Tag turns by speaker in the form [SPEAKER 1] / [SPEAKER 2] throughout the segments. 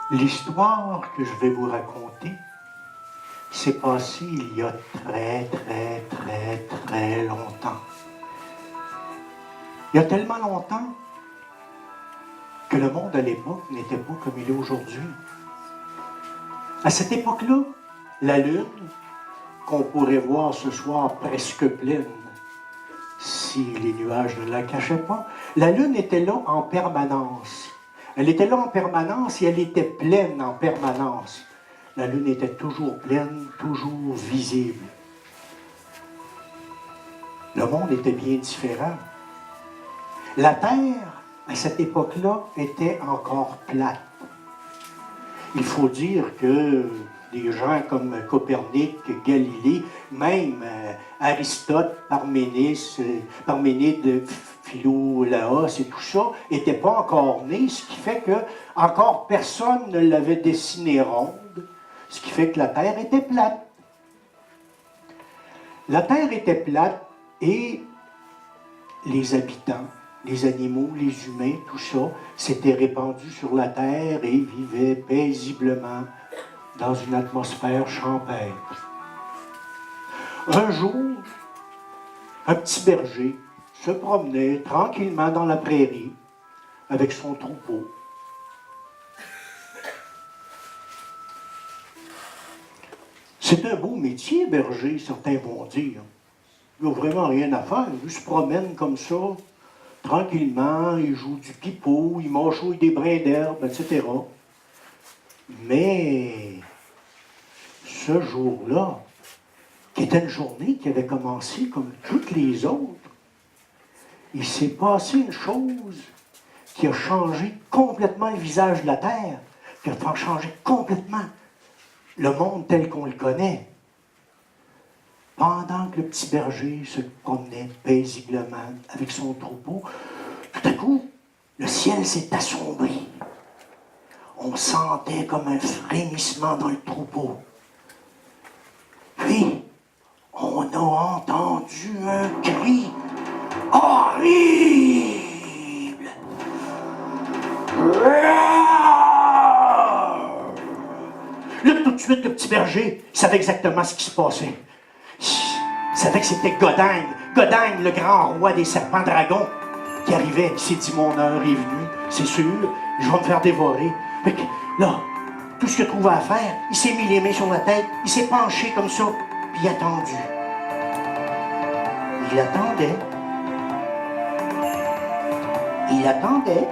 [SPEAKER 1] L'histoire que je vais vous raconter s'est passée il y a très longtemps. Il y a tellement longtemps que le monde à l'époque n'était pas comme il est aujourd'hui. À cette époque-là, la Lune, qu'on pourrait voir ce soir presque pleine, si les nuages ne la cachaient pas, la Lune était là en permanence. Elle était là en permanence et elle était pleine en permanence. La Lune était toujours pleine, toujours visible. Le monde était bien différent. La Terre, à cette époque-là, était encore plate. Il faut dire que des gens comme Copernic, Galilée, même Aristote, Parménide, Philolaos et tout ça, n'étaient pas encore nés, ce qui fait que encore personne ne l'avait dessinée ronde, ce qui fait que la Terre était plate. La Terre était plate et les habitants, les animaux, les humains, tout ça, s'étaient répandus sur la Terre et vivaient paisiblement dans une atmosphère champêtre. Un jour, un petit berger se promenait tranquillement dans la prairie avec son troupeau. C'est un beau métier, berger, certains vont dire. Il n'a vraiment rien à faire. Il se promène comme ça, tranquillement, il joue du pipeau, il mâchouille des brins d'herbe, etc. Mais ce jour-là, qui était une journée qui avait commencé comme toutes les autres, il s'est passé une chose qui a changé complètement le visage de la Terre, qui a changé complètement le monde tel qu'on le connaît. Pendant que le petit berger se promenait paisiblement avec son troupeau, tout à coup, le ciel s'est assombri. On sentait comme un frémissement dans le troupeau. Puis, on a entendu un cri horrible. Là, tout de suite, le petit berger savait exactement ce qui se passait. Il savait que c'était Godagne, le grand roi des serpents dragons, qui arrivait. Il s'est dit, mon heure est venue, c'est sûr, je vais me faire dévorer. Fait que, là, tout ce qu'il a trouvé à faire, il s'est mis les mains sur la tête, il s'est penché comme ça, puis il a attendu. Il attendait. Il attendait.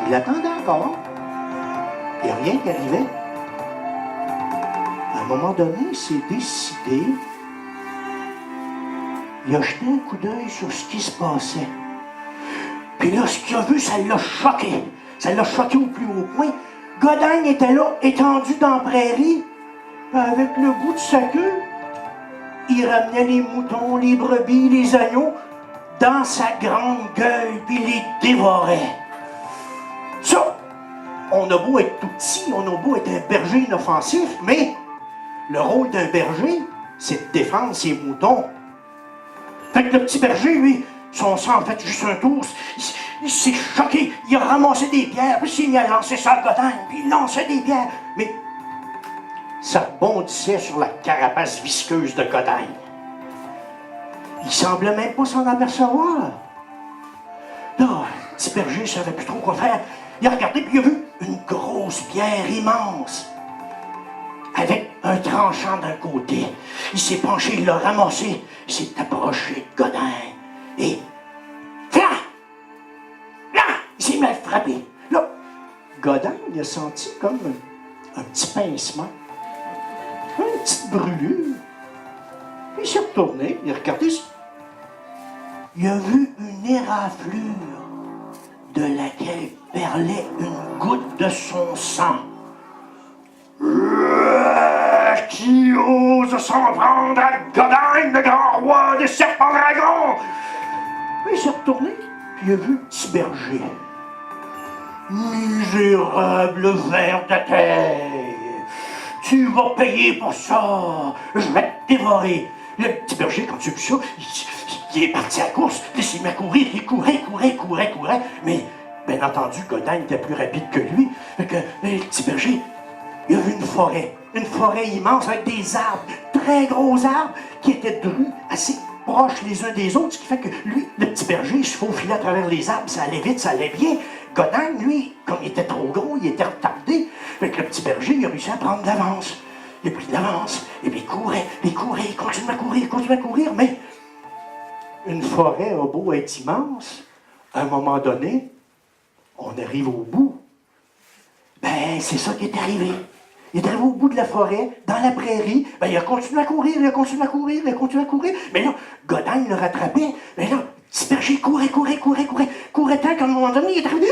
[SPEAKER 1] Il attendait encore. Il n'y a rien qui arrivait. À un moment donné, il s'est décidé. Il a jeté un coup d'œil sur ce qui se passait. Puis là, ce qu'il a vu, ça l'a choqué. Ça l'a choqué au plus haut point. Godagne était là, étendu dans la prairie, avec le bout de sa queue. Il ramenait les moutons, les brebis, les agneaux dans sa grande gueule, puis il les dévorait. Ça, on a beau être tout petit, on a beau être un berger inoffensif, mais le rôle d'un berger, c'est de défendre ses moutons. Fait que le petit berger, lui, son sang a fait juste un tour, il s'est choqué, il a ramassé des pierres, puis il s'est mis à lancer ça à Godagne, puis il lançait des pierres, mais ça bondissait sur la carapace visqueuse de Godagne. Il semblait même pas s'en apercevoir. Là, le petit berger ne savait plus trop quoi faire. Il a regardé, puis il a vu une grosse pierre immense, avec un tranchant d'un côté. Il s'est penché, il l'a ramassé, il s'est approché de Godagne, et il s'est mis à le frapper. Là, Godagne a senti comme un petit pincement, une petite brûlure. Puis il s'est retourné, il a regardé, il a vu une éraflure de laquelle perlait une goutte de son sang. Qui ose s'en prendre à Godagne, le grand roi des serpents dragons? Puis il s'est retourné, puis il a vu le petit berger. Misérable ver de terre, tu vas payer pour ça, je vais te dévorer. Le petit berger, quand tu as vu ça, il est parti à la course, il s'est mis à courir, il courait, mais Bien entendu, Godin était plus rapide que lui. Fait que le petit berger, il a vu une forêt immense avec des arbres, très gros arbres, qui étaient drus assez proches les uns des autres, ce qui fait que lui, le petit berger, il se faufilait à travers les arbres, ça allait vite, ça allait bien. Godin, lui, comme il était trop gros, il était retardé. Fait que le petit berger, il a réussi à prendre de l'avance. Il a pris de l'avance, et puis il courait, il continuait à courir, mais une forêt a beau être immense, à un moment donné, on arrive au bout. Ben, c'est ça qui est arrivé. Il est arrivé au bout de la forêt, dans la prairie. Ben, il a continué à courir, il a continué à courir. Mais là, Godin le rattrapait. Mais là, petit berger courait tant qu'à un moment donné, il est arrivé.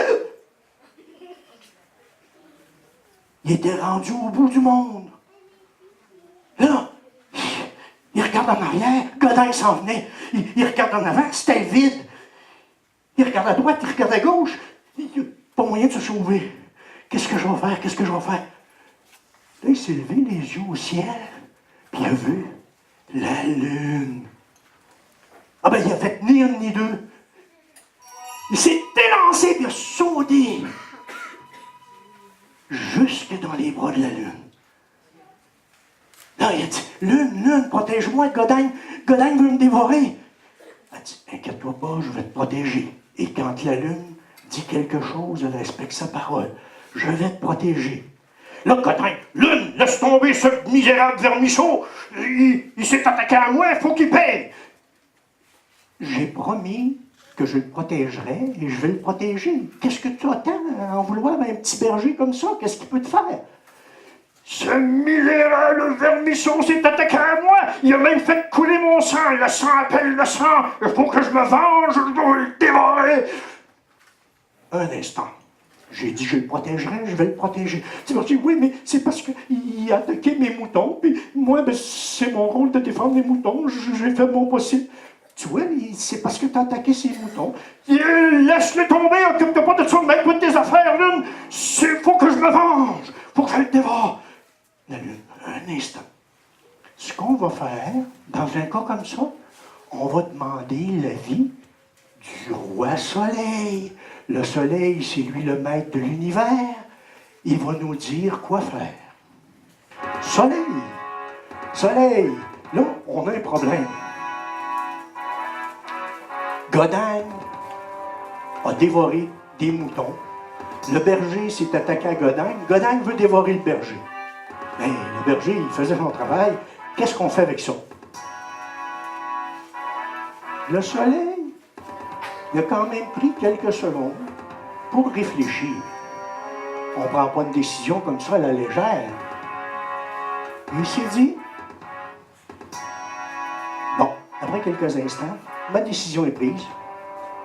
[SPEAKER 1] Il était rendu au bout du monde. Là, il regarde en arrière, Godin s'en venait. Il regarde en avant, c'était vide. Il regarde à droite, il regarde à gauche. Il n'y a pas moyen de se sauver. Qu'est-ce que je vais faire? Là, il s'est levé les yeux au ciel, puis il a vu la lune. Ah ben, il a fait ni une ni deux. Il s'est élancé, puis il a sauté jusque dans les bras de la lune. Là, il a dit, Lune, protège-moi, Godin veut me dévorer. Elle a dit, inquiète-toi pas, je vais te protéger. Et quand la lune dit quelque chose, elle respecte sa parole. Je vais te protéger. Là, Godin, Lune, laisse tomber ce misérable vermisseau. Il s'est attaqué à moi, il faut qu'il paye. J'ai promis que je le protégerais et je vais le protéger. Qu'est-ce que tu attends à en vouloir à un petit berger comme ça? Qu'est-ce qu'il peut te faire? Ce misérable vermisseau s'est attaqué à moi. Il a même fait couler mon sang. Le sang appelle le sang. Il faut que je me venge. Je dois le dévorer. Un instant. J'ai dit, je le protégerai, je vais le protéger. Tu m'as dit, oui, mais c'est parce qu'il a attaqué mes moutons. Puis moi, ben, c'est mon rôle de défendre les moutons. J'ai fait mon possible. Tu vois, c'est parce que tu as attaqué ses moutons. Laisse-le tomber, occupe-toi pas de ça, mets-toi de tes affaires, Lune. Il faut que je me venge. Faut que je le dévore. La Lune, un instant. Ce qu'on va faire, dans un cas comme ça, on va demander l'avis du roi Soleil. Le Soleil, c'est lui le maître de l'univers. Il va nous dire quoi faire. Soleil, là, on a un problème. Godin a dévoré des moutons. Le berger s'est attaqué à Godin. Godin veut dévorer le berger. Mais le berger, il faisait son travail. Qu'est-ce qu'on fait avec ça? Le Soleil, il a quand même pris quelques secondes pour réfléchir. On ne prend pas une décision comme ça à la légère. Il s'est dit, bon, après quelques instants, ma décision est prise.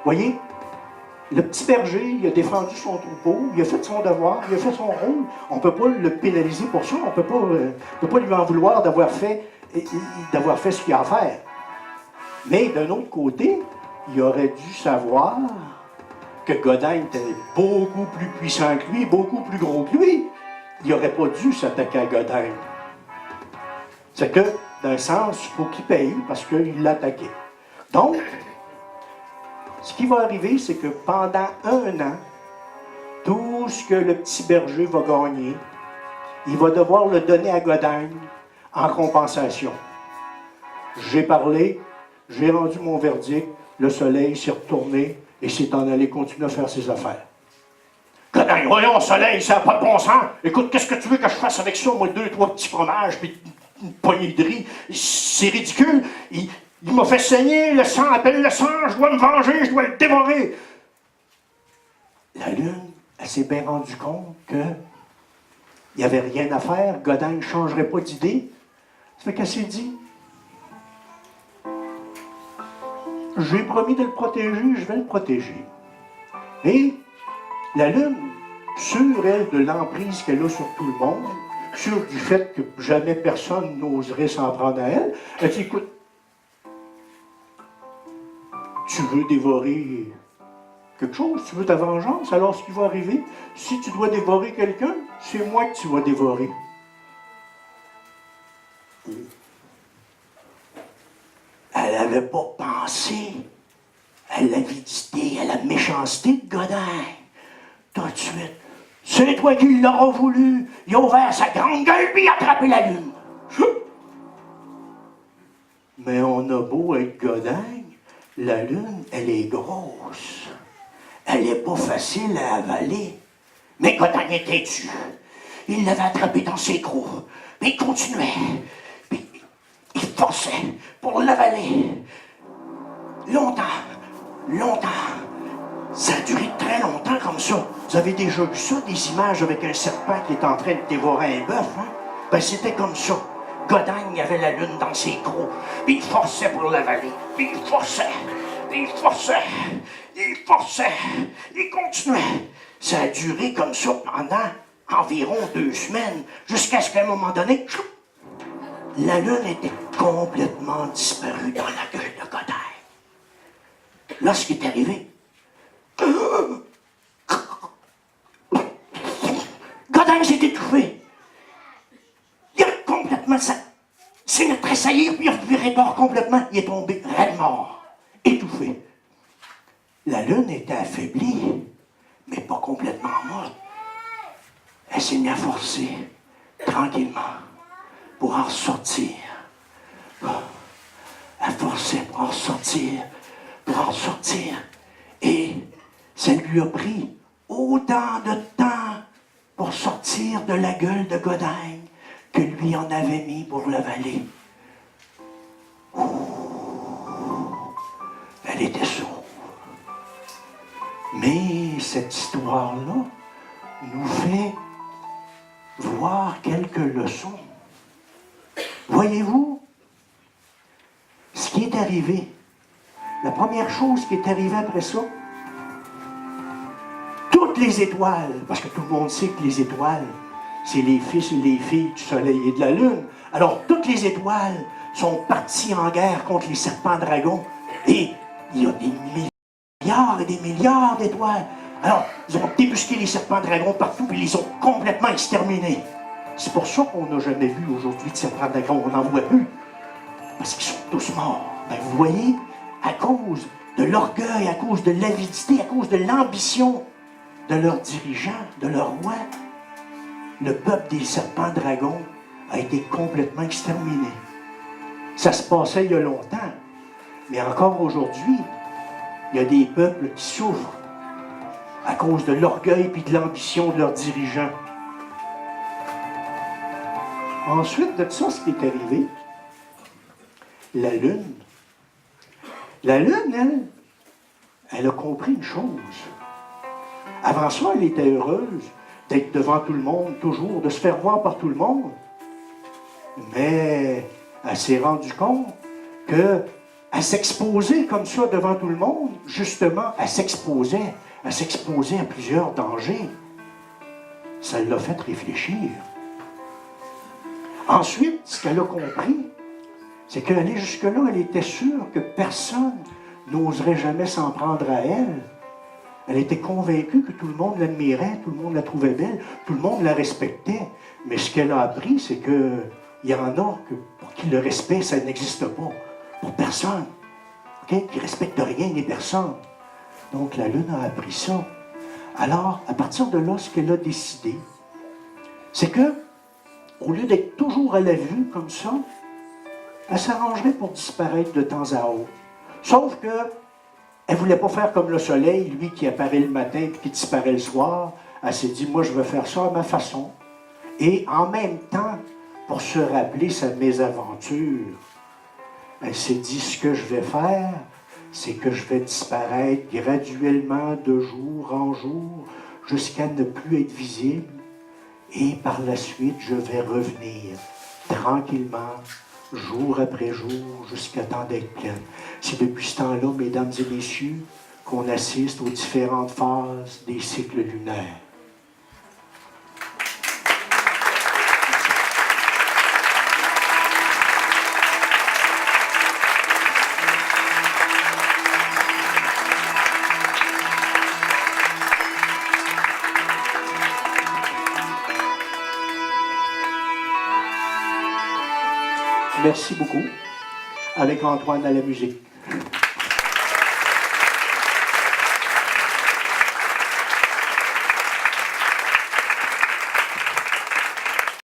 [SPEAKER 1] Voyez, le petit berger, il a défendu son troupeau, il a fait son devoir, il a fait son rôle. On ne peut pas le pénaliser pour ça, on ne peut pas lui en vouloir d'avoir fait ce qu'il a à faire. Mais d'un autre côté, il aurait dû savoir que Godin était beaucoup plus puissant que lui, beaucoup plus gros que lui. Il n'aurait pas dû s'attaquer à Godin. C'est que, d'un sens, il faut qu'il paye parce qu'il l'a attaqué. Donc, ce qui va arriver, c'est que pendant un an, tout ce que le petit berger va gagner, il va devoir le donner à Godin en compensation. J'ai parlé, j'ai rendu mon verdict, le Soleil s'est retourné et s'est en allé continuer à faire ses affaires. Godin, voyons, Soleil, ça n'a pas de bon sens. Écoute, qu'est-ce que tu veux que je fasse avec ça, moi, 2-3 petits fromages, puis une poignée de riz? C'est ridicule. Il m'a fait saigner, le sang appelle le sang, je dois me venger, je dois le dévorer. La Lune, elle s'est bien rendue compte qu'il n'y avait rien à faire, Godin ne changerait pas d'idée. Ça fait qu'elle s'est dit, j'ai promis de le protéger, je vais le protéger. Et la Lune, sûre, elle, de l'emprise qu'elle a sur tout le monde, sûre du fait que jamais personne n'oserait s'en prendre à elle, elle dit, écoute, tu veux dévorer quelque chose, tu veux ta vengeance, alors ce qui va arriver, si tu dois dévorer quelqu'un, c'est moi que tu vas dévorer. Elle n'avait pas pensé à l'avidité, à la méchanceté de Godin. de suite. C'est toi qui l'auras voulu. Il a ouvert sa grande gueule puis il a attrapé la lune. Mais on a beau être godingue, la lune, elle est grosse. Elle n'est pas facile à avaler. Mais Godin était têtu. Il l'avait attrapé dans ses crocs. Puis il continuait. Puis il forçait pour l'avaler. Longtemps. Ça a duré très longtemps comme ça. Vous avez déjà vu ça, des images avec un serpent qui est en train de dévorer un bœuf, hein? Ben c'était comme ça. Godagne avait la lune dans ses crocs. Puis il forçait pour l'avaler. Puis il forçait. Il continuait. Ça a duré comme ça pendant environ 2 semaines, jusqu'à ce qu'à un moment donné, la lune était complètement disparue dans la gueule de Godagne. Là, ce qui est arrivé, Godagne s'est étouffé. Il a complètement s'est mis à tressaillir, puis il a reviré mort complètement. Il est tombé raide mort, étouffé. La lune était affaiblie, mais pas complètement morte. Elle s'est mise à forcer, tranquillement, pour en sortir. Elle forçait pour en sortir. Et ça lui a pris autant de temps pour sortir de la gueule de Godagne que lui en avait mis pour l'avaler. Elle était sourde. Mais cette histoire-là nous fait voir quelques leçons. Voyez-vous, ce qui est arrivé, la première chose qui est arrivée après ça, toutes les étoiles, parce que tout le monde sait que les étoiles, c'est les fils et les filles du soleil et de la lune. Alors, toutes les étoiles sont parties en guerre contre les serpents dragons. Et il y a des milliards et des milliards d'étoiles. Alors, ils ont débusqué les serpents dragons partout et ils les ont complètement exterminés. C'est pour ça qu'on n'a jamais vu aujourd'hui de serpents dragons. On n'en voit plus. Parce qu'ils sont tous morts. Ben, vous voyez, à cause de l'orgueil, à cause de l'avidité, à cause de l'ambition de leurs dirigeants, de leurs rois, le peuple des serpents dragons a été complètement exterminé. Ça se passait il y a longtemps, mais encore aujourd'hui, il y a des peuples qui souffrent à cause de l'orgueil et de l'ambition de leurs dirigeants. Ensuite de ça, ce qui est arrivé, la Lune, elle a compris une chose. Avant ça, elle était heureuse d'être devant tout le monde, toujours, de se faire voir par tout le monde. Mais elle s'est rendue compte qu'à s'exposer comme ça devant tout le monde, justement, elle s'exposait à plusieurs dangers. Ça l'a fait réfléchir. Ensuite, ce qu'elle a compris, c'est qu'aller jusque-là, elle était sûre que personne n'oserait jamais s'en prendre à elle. Elle était convaincue que tout le monde l'admirait, tout le monde la trouvait belle, tout le monde la respectait. Mais ce qu'elle a appris, c'est qu'il y en a pour qui le respect, ça n'existe pas. Pour personne. Okay? Qui ne respecte rien ni personne. Donc la Lune a appris ça. Alors, à partir de là, ce qu'elle a décidé, c'est que, au lieu d'être toujours à la vue comme ça, elle s'arrangerait pour disparaître de temps à autre. Sauf que elle ne voulait pas faire comme le soleil, lui qui apparaît le matin et qui disparaît le soir. Elle s'est dit, moi je veux faire ça à ma façon. Et en même temps, pour se rappeler sa mésaventure, elle s'est dit, ce que je vais faire, c'est que je vais disparaître graduellement de jour en jour jusqu'à ne plus être visible. Et par la suite, je vais revenir tranquillement, jour après jour, jusqu'à temps d'être pleine. C'est depuis ce temps-là, mesdames et messieurs, qu'on assiste aux différentes phases des cycles lunaires. Merci beaucoup. Avec Antoine à la musique.